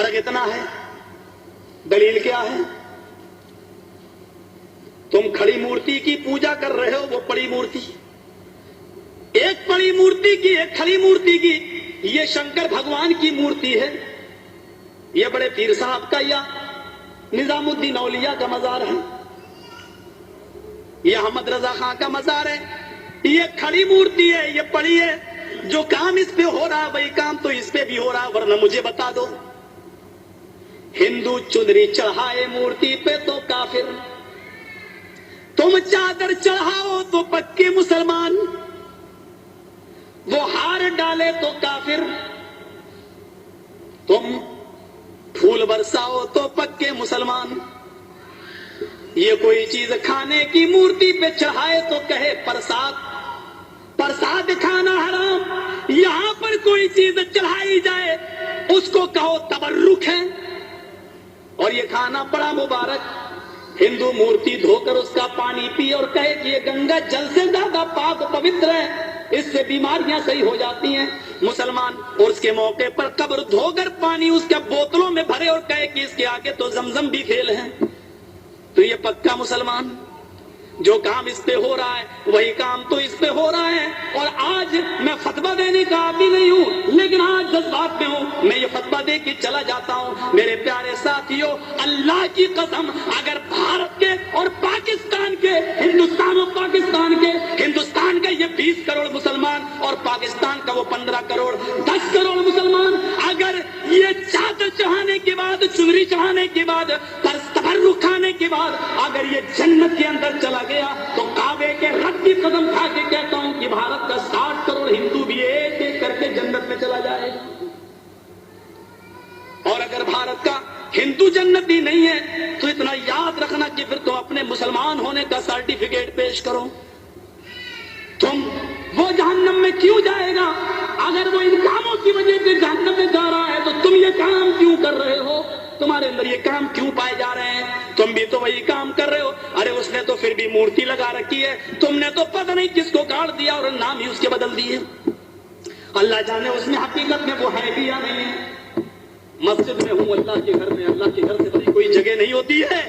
فرق اتنا ہے. دلیل کیا ہے؟ تم کھڑی مورتی کی پوجا کر رہے ہو، وہ پڑی مورتی. ایک پڑی مورتی کی، ایک کھڑی مورتی کی. یہ شنکر بھگوان کی مورتی ہے، یہ بڑے پیر صاحب کا یا نظام الدین اولیاء کا مزار ہے، یہ احمد رضا خان کا مزار ہے. یہ کھڑی مورتی ہے، یہ پڑی ہے. جو کام اس پہ ہو رہا وہی کام تو اس پہ بھی ہو رہا. ورنہ مجھے بتا دو، ہندو چنری چڑھائے مورتی پہ تو کافر، تم چادر چڑھاؤ تو پکے مسلمان، وہ ہار ڈالے تو کافر، تم پھول برساؤ تو پکے مسلمان. یہ کوئی چیز کھانے کی مورتی پہ چڑھائے تو کہے پرساد، پرساد کھانا حرام. یہاں پر کوئی چیز چڑھائی جائے اس کو کہو تبرک ہے، اور یہ کھانا بڑا مبارک. ہندو مورتی دھو کر اس کا پانی پی اور کہے کہ یہ گنگا جل سے زیادہ پاک پوتر ہے، اس سے بیماریاں صحیح ہو جاتی ہیں. مسلمان اور اس کے موقع پر قبر دھو کر پانی اس کے بوتلوں میں بھرے اور کہے کہ اس کے آگے تو زمزم بھی فیل ہے، تو یہ پکا مسلمان. جو کام اس پہ ہو رہا ہے وہی کام تو اس پہ ہو رہا ہے. اور آج میں فتویٰ دینے کا عادی نہیں ہوں، لیکن آج جذبات میں ہوں، میں یہ فتویٰ دے کے چلا جاتا ہوں. میرے پیارے ساتھیوں، اللہ کی قسم، اگر بھارت کے اور پاکستان کے، ہندوستان اور پاکستان کے، ہندوستان کا یہ 20 کروڑ مسلمان اور پاکستان کا وہ 15 کروڑ 10 کروڑ مسلمان، اگر یہ چادر چڑھانے کے بعد، چنری چڑھانے کے بعد، تبرک کھانے کے بعد اگر یہ جنت کے اندر چلا گیا تو کعبے کے رب کی قدم کھا کے کہتا ہوں کہ بھارت کا 60 کروڑ ہندو بھی ایک ایک کر کے جنت میں چلا جائے گا. اور اگر بھارت کا ہندو جنتی نہیں ہے تو اتنا یاد رکھنا کہ پھر تم اپنے مسلمان ہونے کا سرٹیفکیٹ پیش کرو. تم وہ جہنم میں کیوں جائے گا؟ اگر وہ ان کاموں کی وجہ سے جہنم میں جا رہا ہے تو تم یہ کام کیوں کر رہے ہو؟ تمہارے اندر یہ کام کیوں پائے جا رہے ہیں؟ تم بھی تو وہی کام کر رہے ہو. ارے اس نے تو پھر بھی مورتی لگا رکھی ہے، تم نے تو پتہ نہیں کس کو کاٹ دیا اور نام ہی اس کے بدل دیے. اللہ جانے اس میں حقیقت میں وہ ہے بھی یا نہیں ہے. مسجد میں ہوں، اللہ کے گھر میں، اللہ کے گھر سے بڑی کوئی جگہ نہیں ہوتی ہے.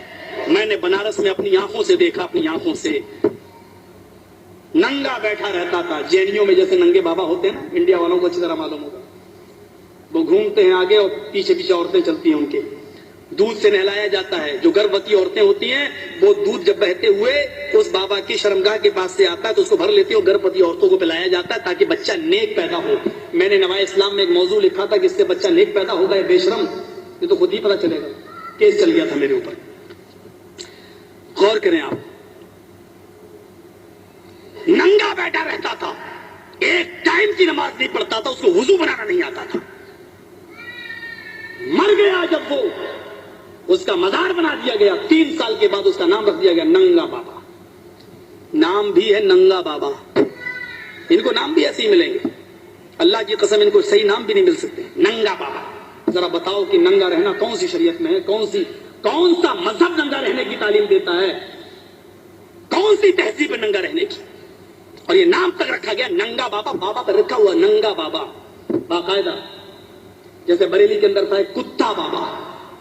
میں نے بنارس میں اپنی آنکھوں سے دیکھا، اپنی آنکھوں سے. ننگا بیٹھا رہتا تھا، جینیوں میں جیسے ننگے بابا ہوتے ہیں نا، انڈیا والوں کو اچھی طرح معلوم ہوگا. وہ گھومتے ہیں آگے اور پیچھے پیچھے عورتیں چلتی ہیں ان کے. دودھ سے نہلایا جاتا ہے. جو گربوتی عورتیں ہوتی ہیں وہ دودھ جب بہتے ہوئے اس بابا کی شرمگاہ کے پاس سے آتا ہے تو اس کو بھر لیتی ہے اور گربوتی عورتوں کو پلایا جاتا ہے تاکہ بچہ نیک پیدا ہو. میں نے نوائے اسلام میں ایک موضوع لکھا تھا کہ اس سے بچہ نیک پیدا ہوگا یا بے شرم، یہ تو خود ہی پتا چلے گا. کیس چل گیا تھا میرے اوپر. غور کریں آپ، ننگا بیٹھا رہتا تھا، ایک ٹائم کی نماز نہیں پڑھتا تھا، اس کو وضو بنانا نہیں آتا تھا. مر گیا جب وہ، اس کا مزار بنا دیا گیا. 3 سال کے بعد اس کا نام رکھ دیا گیا ننگا بابا. نام بھی ہے ننگا بابا. ان کو نام بھی ایسے ہی ملیں گے، اللہ کی قسم ان کو صحیح نام بھی نہیں مل سکتے. ننگا بابا. ذرا بتاؤ کہ ننگا رہنا کون سی شریعت میں ہے؟ کون سا مذہب ننگا رہنے کی تعلیم دیتا ہے؟ کون سی تہذیب ہے ننگا رہنے کی؟ اور یہ نام تک رکھا گیا ننگا بابا. بابا پر رکھا ہوا ننگا بابا باقاعدہ. جیسے بریلی کے اندر تھا کتا بابا،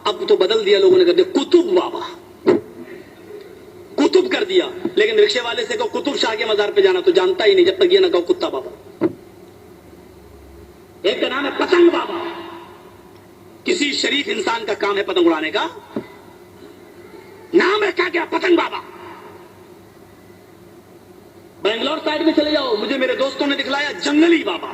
اب تو بدل دیا لوگوں نے، کہتے کتب بابا، کتب کر دیا. لیکن رکشے والے سے کہو کتب شاہ کے مزار پہ جانا تو جانتا ہی نہیں جب تک یہ نہ کہو کتا بابا. ایک کا نام ہے پتنگ بابا. کسی شریف انسان کا کام ہے پتنگ اڑانے کا؟ نام رکھا گیا پتنگ بابا. بنگلور سائڈ میں چلے جاؤ، مجھے میرے دوستوں نے دکھلایا جنگلی بابا.